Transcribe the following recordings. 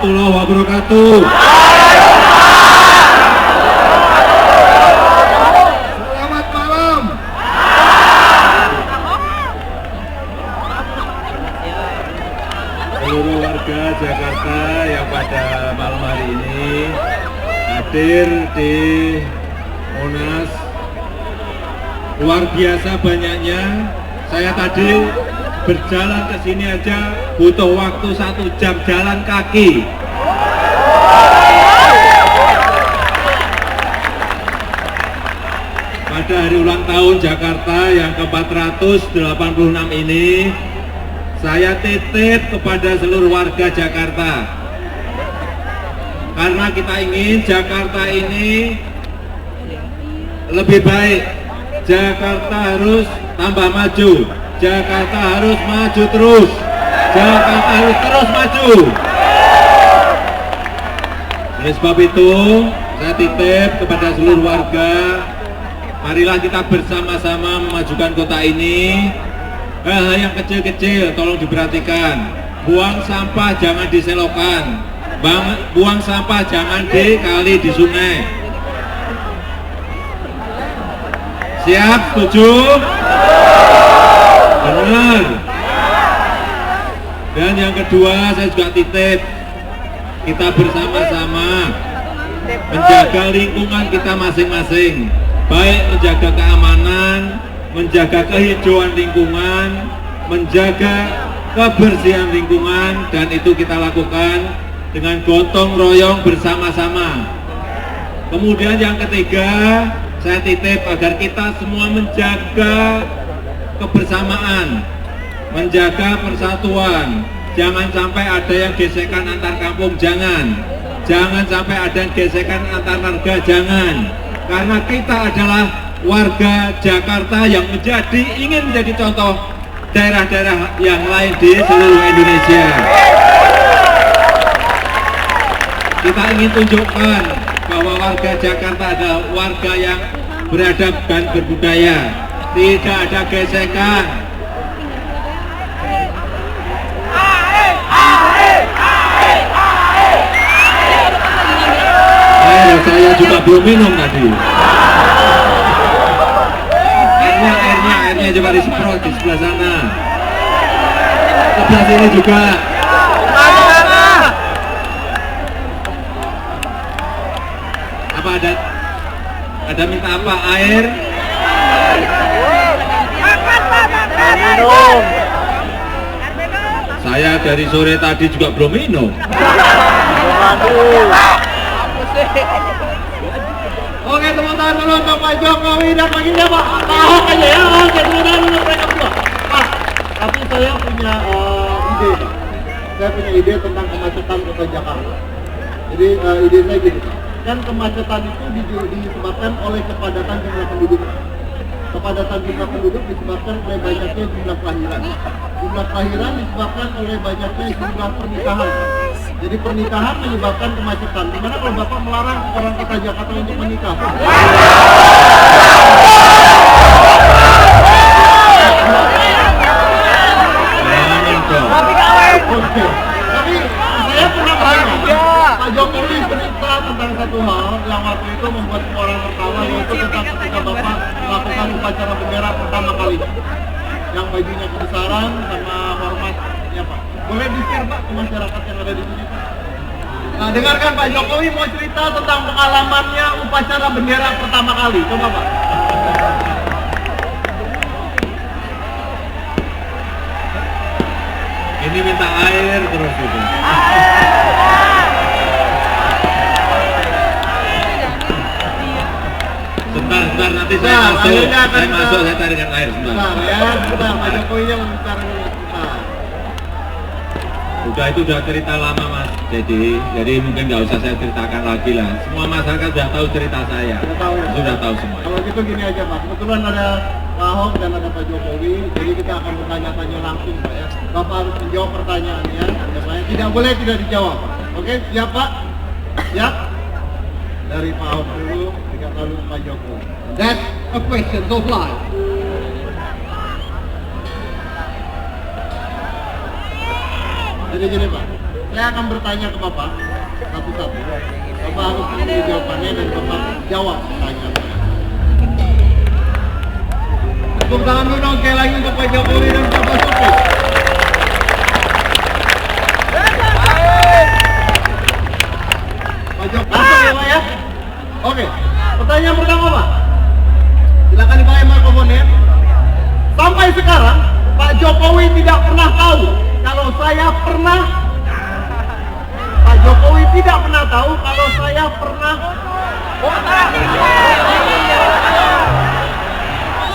warahmatullahi wabarakatuh. Selamat malam. Seluruh warga Jakarta yang pada malam hari ini hadir di Monas, luar biasa banyaknya. Saya tadi berjalan ke sini aja butuh waktu 1 jam jalan kaki. Pada hari ulang tahun Jakarta yang ke-486 ini, saya titip kepada seluruh warga Jakarta. Karena kita ingin Jakarta ini lebih baik. Jakarta harus tambah maju. Jakarta harus maju terus. Jakarta harus terus maju. Oleh sebab itu, saya titip kepada seluruh warga, marilah kita bersama-sama memajukan kota ini. Hal-hal yang kecil-kecil tolong diperhatikan. Buang sampah jangan diselokan. Buang sampah jangan di kali, di sungai. Siap? Setuju? Benar. Dan yang kedua, saya juga titip, kita bersama-sama menjaga lingkungan kita masing-masing, baik menjaga keamanan, menjaga kehijauan lingkungan, menjaga kebersihan lingkungan, dan itu kita lakukan dengan gotong royong bersama-sama. Kemudian yang ketiga, saya titip agar kita semua menjaga kebersamaan, menjaga persatuan. Jangan sampai ada yang gesekan antar kampung, jangan sampai ada yang gesekan antar warga, jangan. Karena kita adalah warga Jakarta yang ingin menjadi contoh daerah-daerah yang lain di seluruh Indonesia. Kita ingin tunjukkan bahwa warga Jakarta adalah warga yang beradab dan berbudaya. Tidak ada gesekan. Saya juga belum minum tadi. Airnya coba disemprot di sebelah sana. Sebelah sini juga. Apa ada minta apa? Air? Minum. Saya dari sore tadi juga belum minum. Oke teman-teman, dulu untuk Pak Jokowi dan baginya Pak Ahok aja ya. Oke teman-teman, dulu mereka berdua. Pak, tapi saya punya ide Pak. Saya punya ide tentang kemacetan kota Jakarta. Jadi ide saya gini, kan kemacetan itu disebabkan oleh kepadatan jumlah penduduk. Kepadatan jumlah penduduk disebabkan oleh banyaknya jumlah kelahiran. Jumlah kelahiran disebabkan oleh banyaknya jumlah pernikahan. Jadi pernikahan menyebabkan kemacetan. Gimana kalau Bapak melarang orang kota Jakarta untuk menikah? Oke. Tapi saya pernah tanya, Pak Jokowi bercerita tentang satu hal yang waktu itu membuat semua orang tertawa, yaitu tentang ketika Bapak melakukan upacara bendera pertama kali, yang bajunya kebesaran sama hormat, ya Pak. Boleh di-share Pak ke masyarakat yang ada di sini Pak? Nah, dengarkan Pak Jokowi mau cerita tentang pengalamannya upacara bendera pertama kali. Coba Pak. Ini minta air terus itu. Sebentar nanti saya masuk, saya tarikan air sebentar. Sebentar Pak Jokowi yang bicara dulu. Itu udah cerita lama Mas, jadi mungkin nggak usah saya ceritakan lagi lah. Semua masyarakat sudah tahu cerita saya, sudah tahu semua. Kalau gitu gini aja Pak, kebetulan ada Pak Ahok dan ada Pak Jokowi, jadi kita akan bertanya-tanya langsung Pak ya. Bapak harus menjawab pertanyaannya, tidak boleh tidak dijawab. Oke, siap Pak? Siap? Dari Pak Ahok dulu, lalu Pak Jokowi. That's a question of life. Jadi gini Pak, Saya akan bertanya ke Bapak satu-satu. Bapak harus menjawab jawabannya dan Bapak jawab pertanyaan. Tepuk tangan dulu dong sekali lagi untuk Pak Jokowi dan Pak Basuki. Pak Jokowi, langsung ya Pak ya. Oke, pertanyaan pertama Pak. Silakan dipakai mikrofonnya. Sampai sekarang Pak Jokowi tidak pernah tahu kalau saya pernah. Pak Jokowi tidak pernah tahu kalau saya pernah.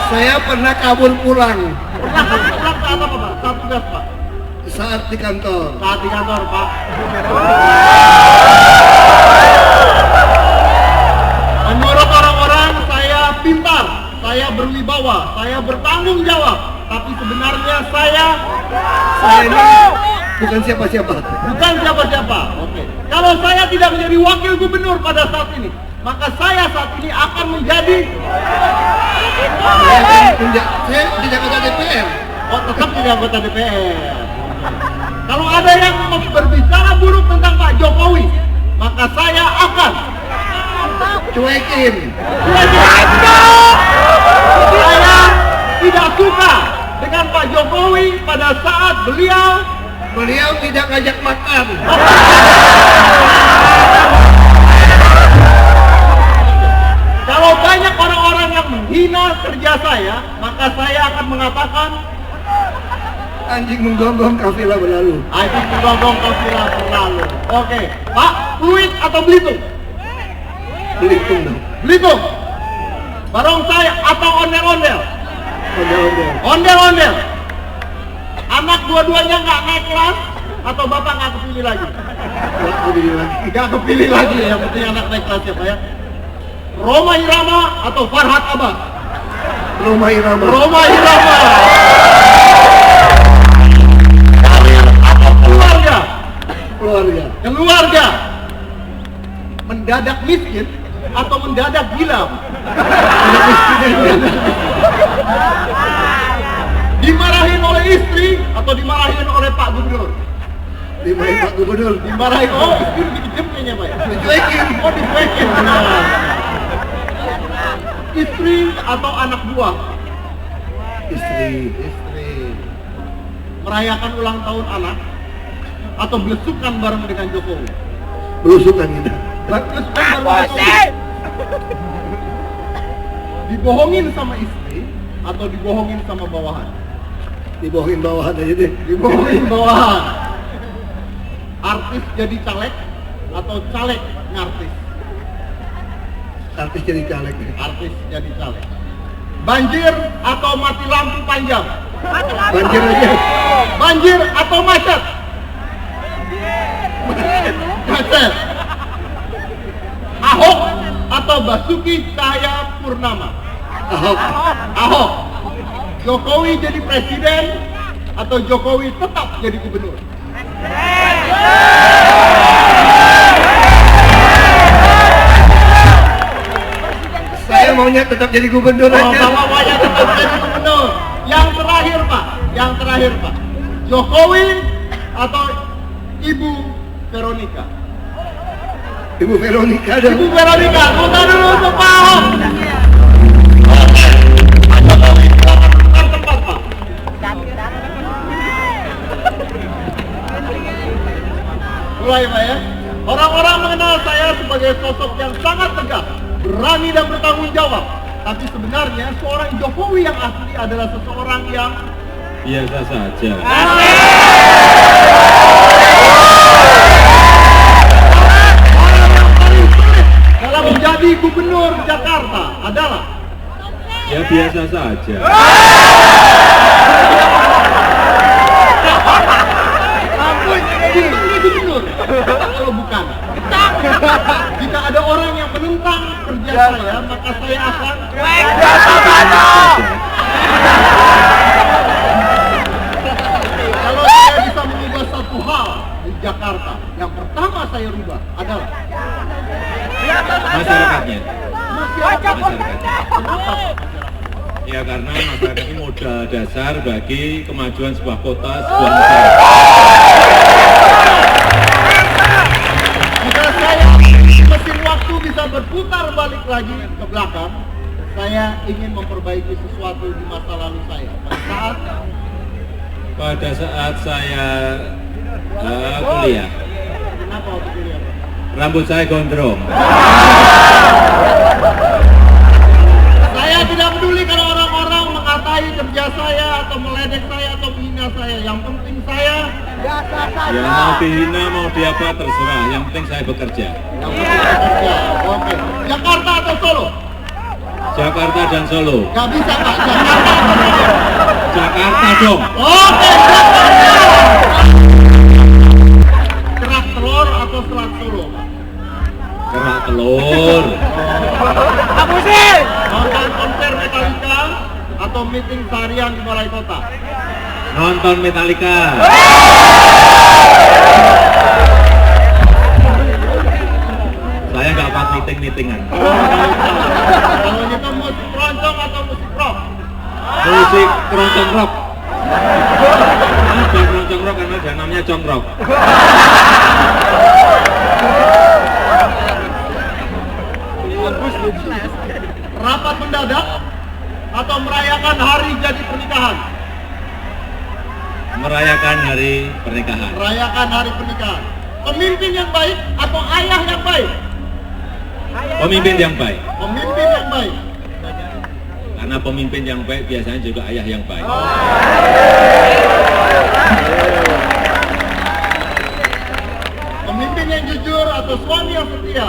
Saya pernah kabur pulang Pernah kabur pulang saat apa Pak? Saat tugas Pak? saat di kantor. Saat di kantor Pak. Menurut orang-orang saya pintar, saya berwibawa, saya bertanggung jawab. Tapi sebenarnya saya ini bukan siapa-siapa. bukan siapa-siapa. Oke. Kalau saya tidak menjadi wakil gubernur pada saat ini, maka saya saat ini akan menjadi Saya tidak anggota DPR. tetap jadi anggota DPR. Kalau ada yang berbicara buruk tentang Pak Jokowi, maka saya akan Cuekin. Saya tidak suka dengan Pak Jokowi pada saat Beliau tidak ngajak makan. Kalau banyak orang-orang yang menghina kerja saya, maka saya akan mengatakan Anjing menggonggong kafilah berlalu. anjing menggonggong kafilah berlalu. Oke, Pak, Fluid atau Belitung? Belitung dong. Belitung. Barongsai atau ondel-ondel? Ondel-ondel. Ondel-ondel. Anak dua-duanya nggak naik kelas atau bapak nggak kepilih lagi? Nggak kepilih lagi. Nggak kepilih lagi, yang penting anak naik kelas ya Pak ya. Roma Irama atau Farhad Abbas? Roma Irama. Roma Irama. Kalian apa keluarga? Keluarga. Keluarga mendadak miskin atau mendadak gila? Dimarahin oleh istri atau dimarahin oleh Pak Gubernur? Dimarahin Pak Gubernur. Dimarahin, oh istri dikejam kayaknya Pak ya? Dicuekin. Oh dicuekin. Istri atau anak buah? Istri. Merayakan ulang tahun anak atau belusukan bareng dengan Jokowi? Belusukan kita. Belusukan bareng Jokowi. Dibohongin sama istri atau dibohongin sama bawahan? Dibohongin bawahan aja deh. Dibohongin bawahan. Artis jadi caleg atau caleg ngartis? Artis jadi caleg. Artis jadi caleg. Banjir atau mati lampu panjang? Banjir aja. Banjir atau macet? Macet. Ahok atau Basuki Cahayapurnama? Ahok. Ahok. Jokowi jadi presiden atau Jokowi tetap jadi gubernur? Saya maunya tetap jadi gubernur Oh, aja. Bapak maunya tetap jadi gubernur. Yang terakhir Pak. Jokowi atau Ibu Veronica? Ibu Veronica dong. Ibu Veronica, buka dulu untuk Pak Ahok. Tempat Pak. Mulai Pak ya. Orang-orang mengenal saya sebagai sosok yang sangat tegas, berani dan bertanggung jawab. Tapi sebenarnya seorang Jokowi yang asli adalah seseorang yang Biasa saja. dalam menjadi gubernur Jakarta adalah Ya biasa saja. ini gubernur. Kalau bukan, jika ada orang yang menentang kerja saya, maka saya akan kalau saya bisa mengubah satu hal di Jakarta, yang pertama saya rubah adalah Masyarakatnya. masyarakatnya. Kenapa? Ya karena masyarakat ini modal dasar bagi kemajuan sebuah kota, sebuah negara. balik lagi ke belakang, saya ingin memperbaiki sesuatu di masa lalu saya. Pada saat saya kuliah, Kenapa waktu kuliah, Pak? rambut saya gondrong. Saya tidak peduli kalau orang-orang mengatai kerja saya atau meledek saya atau menghina saya. Yang penting saya biasa saja. Ya mau dihina mau diapa terserah, yang penting saya bekerja. Yang penting bekerja. Oke. Jakarta atau Solo? Jakarta dan Solo. Gak bisa, Pak. Jakarta atau Solo? Jakarta dong. Oke, Jakarta. Kerak telur atau selat Solo, Pak? Kerak telur. Apa sih? Nonton konser Metallica atau meeting seharian di Balai Kota? Nonton Metallica. Saya nggak pas meeting-meetingan. Kalau gitu musik keroncong atau musik rock? Musik keroncong rock. Ada keroncong rock karena ada namanya congrok. Rapat mendadak atau merayakan hari jadi pernikahan? Merayakan hari pernikahan. Merayakan hari pernikahan. Pemimpin yang baik atau ayah yang baik? Pemimpin yang baik. Pemimpin yang baik. Karena pemimpin yang baik biasanya juga ayah yang baik. Pemimpin yang jujur atau suami yang setia?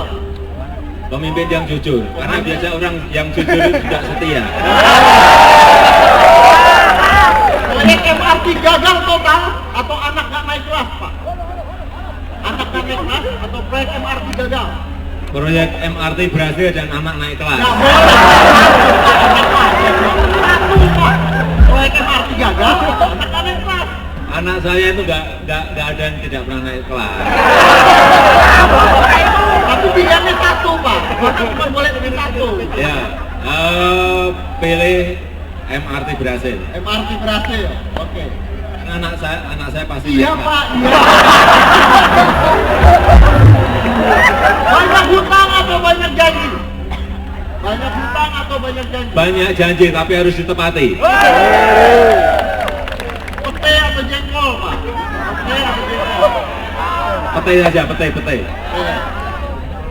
Pemimpin yang jujur. Karena biasa orang yang jujur itu tidak setia. Proyek MRT gagal total atau anak gak naik kelas, Pak? Anak gak naik kelas atau proyek MRT gagal? Proyek MRT berhasil dan anak naik kelas. Gak boleh. Satu, Pak. Proyek MRT gagal, anak gak naik kelas. Anak saya itu nggak ada yang tidak pernah naik kelas. Tapi pilihannya satu, Pak. Maka cuma boleh pilih satu. Ya, pilih MRT berhasil. MRT berhasil. Oke. Anak saya pasti Iya, naik kelas. Pak. Iya. Banyak hutang atau banyak janji? Banyak hutang atau banyak janji? Banyak janji tapi harus ditepati. Pete atau jengkol, Pak? Pete atau jengkol? Pete saja, pete. Iya.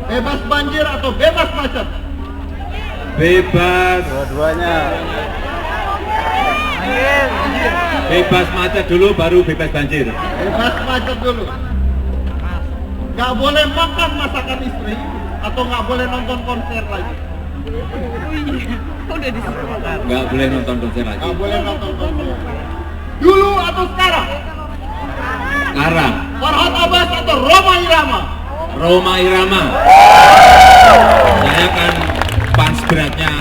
Bebas banjir atau bebas macet? Bebas. Dua-duanya. Bebas macet dulu baru bebas banjir. Bebas macet dulu. Nggak boleh makan masakan istri atau nggak boleh nonton konser lagi? Nggak boleh nonton konser lagi. Nggak boleh nonton konser. Dulu atau sekarang? Sekarang Farhad Abbas atau Rhoma Irama? Rhoma Irama. Saya kan fans beratnya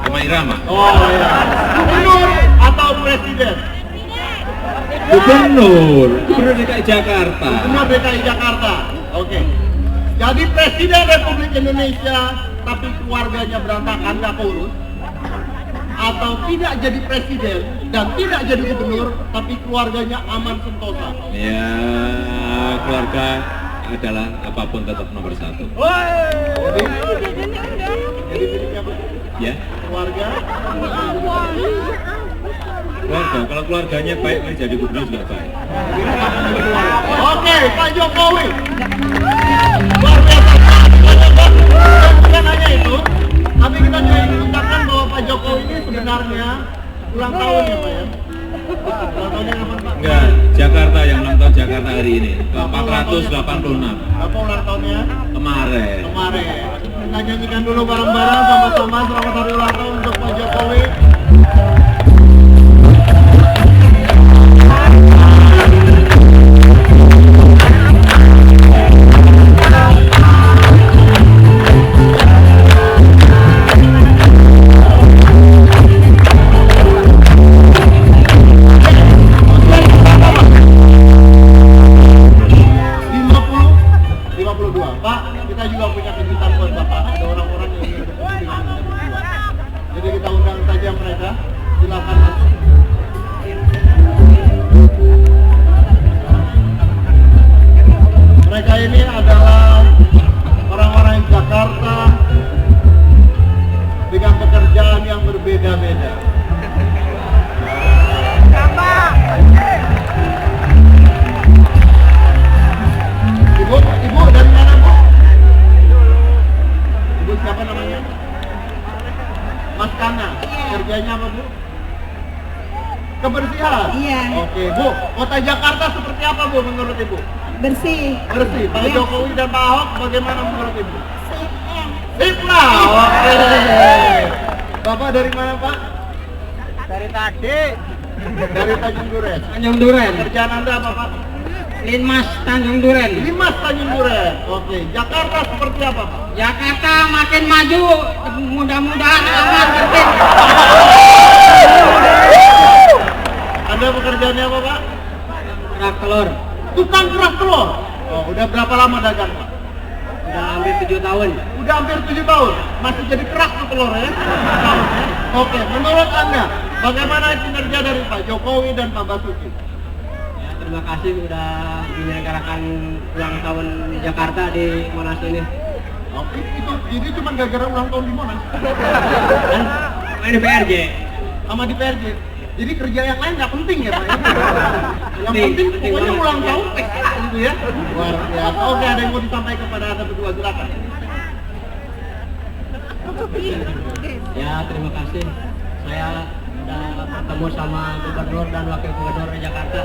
Rhoma Irama. Oh iya. Gubernur atau presiden? Gubernur DKI Jakarta. Gubernur DKI Jakarta. Oke. Jadi presiden Republik Indonesia tapi keluarganya berantakan nggak keurus, atau tidak jadi presiden dan tidak jadi gubernur tapi keluarganya aman sentosa? Ya, keluarga adalah apapun tetap nomor satu. Jadi pilihnya apa? Ya, Keluarga. keluarga. Kalau keluarganya baik, jadi gubernur juga baik. Oke, Pak Jokowi. Luar biasa. Dan bukan hanya itu, tapi kita juga ingin mengucapkan bahwa Pak Jokowi ini sebenarnya ulang tahun ya, Pak ya. Ulang tahunnya kapan, Pak? Enggak, Jakarta yang ulang tahun Jakarta hari ini ke 486 Apa ulang tahunnya? kemarin. Kemarin. Kita nyanyikan dulu bareng-bareng sama-sama selamat hari ulang tahun untuk Pak Jokowi. Pak, kita juga punya kejutan buat Bapak. Ada orang-orang yang ingin bertemu dengan Bapak. Jadi kita undang saja Kerjanya apa Bu? Kebersihan? Iya. Oke Bu, kota Jakarta seperti apa Bu menurut Ibu? Bersih. Bersih. Pak Iya. Jokowi dan Pak Ahok bagaimana menurut Ibu? Sip. Sip lah, oke. Bapak dari mana Pak? Dari tadi. Dari Tanjung Duren. Tanjung Duren. Kerjaan Anda apa Pak? Linmas Tanjung Duren. Limas Tanjung Duren. Oke, Jakarta seperti apa Pak? Jakarta makin maju, mudah-mudahan aman tertib. Anda pekerjaannya apa Pak? Kerak telur. Tukang kerak telur. Oh, udah berapa lama dagang Pak? Udah hampir 7 tahun. Udah hampir 7 tahun. Masih jadi kerak tuh telur ya? Oke, menurut Anda bagaimana kinerja dari Pak Jokowi dan Pak Basuki? Ya, terima kasih udah menyelenggarakan ulang tahun Jakarta di Monas ini. Oke, itu jadi cuma gara-gara ulang tahun di Monas. Kan main di PRJ. Sama di PRJ. Jadi kerja yang lain nggak penting ya Pak? Yang penting Penting pokoknya banget. ulang tahun gitu ya. Luar biasa. Oke, ada yang mau disampaikan kepada Anda berdua, silakan. Ya, terima kasih. Saya udah bertemu sama gubernur dan wakil gubernur di Jakarta.